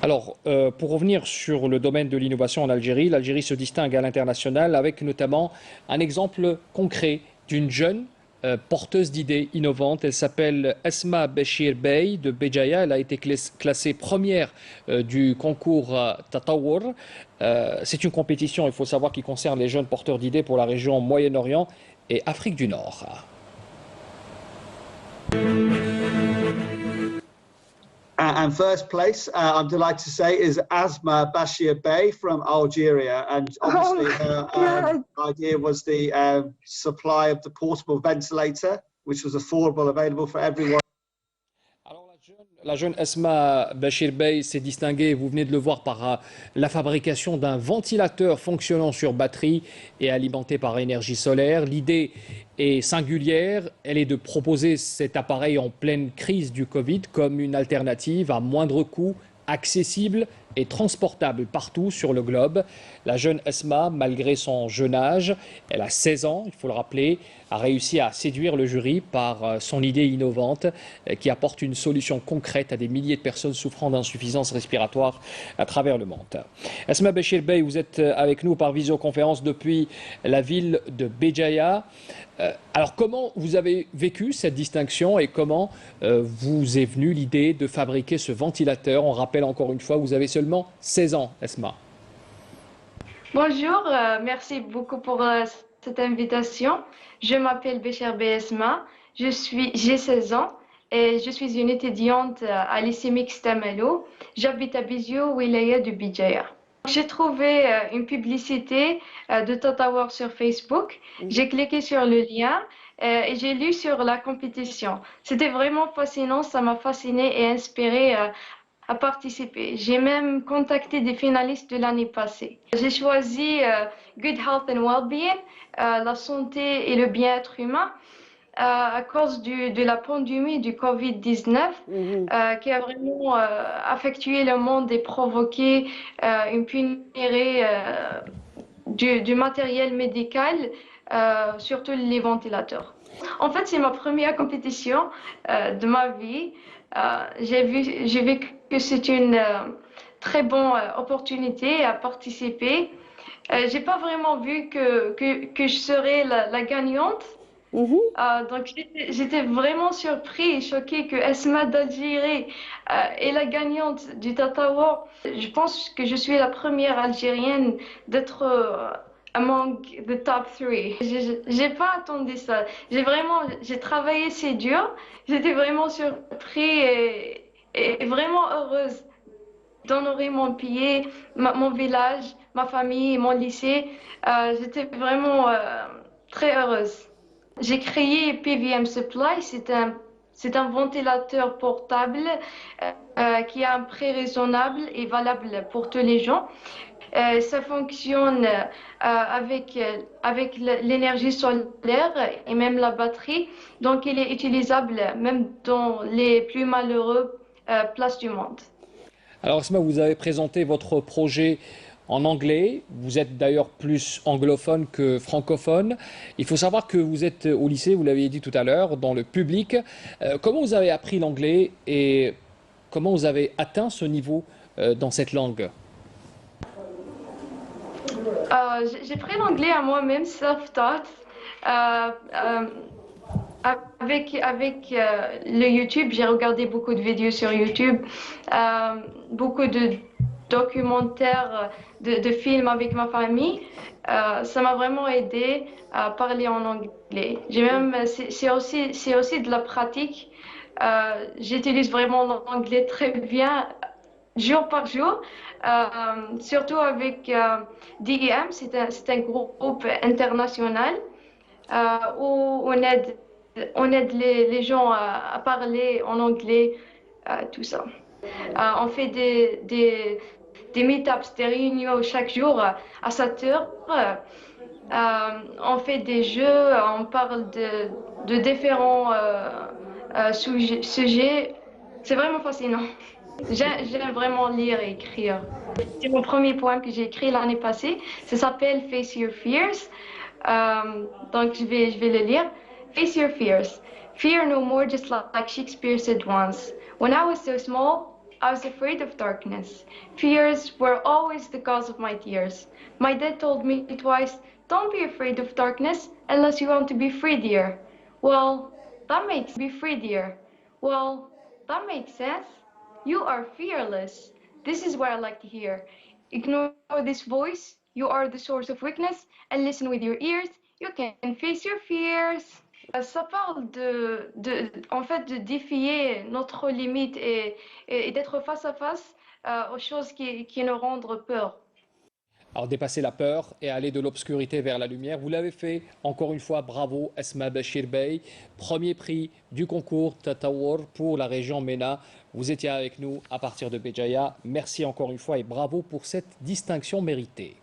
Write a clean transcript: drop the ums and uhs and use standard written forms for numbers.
Alors, pour revenir sur le domaine de l'innovation en Algérie, l'Algérie se distingue à l'international avec notamment un exemple concret d'une jeune porteuse d'idées innovantes. Elle s'appelle Esma Bechir Bey de Béjaïa. Elle a été classée première du concours Tatawur. C'est une compétition, il faut savoir, qui concerne les jeunes porteurs d'idées pour la région Moyen-Orient et Afrique du Nord. And first place, I'm delighted to say, is Asma Bashir Bey from Algeria. And obviously her idea was the supply of the portable ventilator, which was affordable, available for everyone. Alors la jeune Esma Bachir Bey s'est distinguée, vous venez de le voir, par la fabrication d'un ventilateur fonctionnant sur batterie et alimenté par énergie solaire. L'idée est singulière, elle est de proposer cet appareil en pleine crise du Covid comme une alternative à moindre coût, accessible et transportable partout sur le globe. La jeune Esma, malgré son jeune âge, elle a 16 ans, il faut le rappeler, a réussi à séduire le jury par son idée innovante qui apporte une solution concrète à des milliers de personnes souffrant d'insuffisance respiratoire à travers le monde. Esma Bechir Bey, vous êtes avec nous par visioconférence depuis la ville de Béjaïa. Alors comment vous avez vécu cette distinction et comment vous est venue l'idée de fabriquer ce ventilateur? On rappelle encore une fois, vous avez seulement 16 ans, Esma. Bonjour, merci beaucoup pour cette invitation. Je m'appelle Béchir Esma, j'ai 16 ans et je suis une étudiante à lycée mixte Amelo. J'habite à Bizio, wilaya de Béjaïa. J'ai trouvé une publicité de Tatawar sur Facebook. J'ai cliqué sur le lien et j'ai lu sur la compétition. C'était vraiment fascinant, ça m'a fasciné et inspiré à participer. J'ai même contacté des finalistes de l'année passée. J'ai choisi Good Health and Wellbeing, la santé et le bien-être humain, à cause de la pandémie du Covid-19 qui a vraiment affecté le monde et provoqué une pénurie du matériel médical, surtout les ventilateurs. En fait, c'est ma première compétition de ma vie. J'ai vu que c'est une très bonne opportunité à participer. J'ai pas vraiment vu que je serais la gagnante. Donc j'étais vraiment surpris et choquée que Esma d'Algérie est la gagnante du Tatawa. Je pense que je suis la première Algérienne d'être among the top 3. J'ai pas attendu ça. J'ai travaillé c'est dur. J'étais vraiment surpris et vraiment heureuse d'honorer mon pays, mon village, ma famille, mon lycée. J'étais vraiment très heureuse. J'ai créé PVM Supply, c'est un ventilateur portable qui a un prix raisonnable et valable pour tous les gens. Ça fonctionne avec l'énergie solaire et même la batterie, donc il est utilisable même dans les plus malheureuses places du monde. Alors Esma, vous avez présenté votre projet en anglais. Vous êtes d'ailleurs plus anglophone que francophone. Il faut savoir que vous êtes au lycée, vous l'avez dit tout à l'heure, dans le public. Comment vous avez appris l'anglais et comment vous avez atteint ce niveau dans cette langue? J'ai pris l'anglais à moi-même, self-taught. Avec le YouTube, j'ai regardé beaucoup de vidéos sur YouTube, beaucoup de documentaires, de films avec ma famille. Ça m'a vraiment aidé à parler en anglais. C'est aussi de la pratique. J'utilise vraiment l'anglais très bien, jour par jour, surtout avec DEM, c'est un groupe international où on aide les gens à parler en anglais, tout ça. On fait des meet-ups, des réunions chaque jour à 7 heures. On fait des jeux, on parle de différents sujets. C'est vraiment fascinant. J'aime vraiment lire et écrire. C'est mon premier poème que j'ai écrit l'année passée. Ça s'appelle Face Your Fears. Donc je vais le lire. Face your fears. Fear no more, just like Shakespeare said once. When I was so small, I was afraid of darkness. Fears were always the cause of my tears. My dad told me twice, don't be afraid of darkness unless you want to be free, dear. Well, that makes be free, dear. Well, that makes sense. You are fearless. This is what I like to hear. Ignore this voice. You are the source of weakness and listen with your ears. You can face your fears. Ça parle en fait, de défier notre limite et d'être face à face aux choses qui nous rendent peur. Alors dépasser la peur et aller de l'obscurité vers la lumière, vous l'avez fait. Encore une fois, bravo Esma Bachir Bey. Premier prix du concours Tatawur pour la région MENA. Vous étiez avec nous à partir de Béjaïa. Merci encore une fois et bravo pour cette distinction méritée.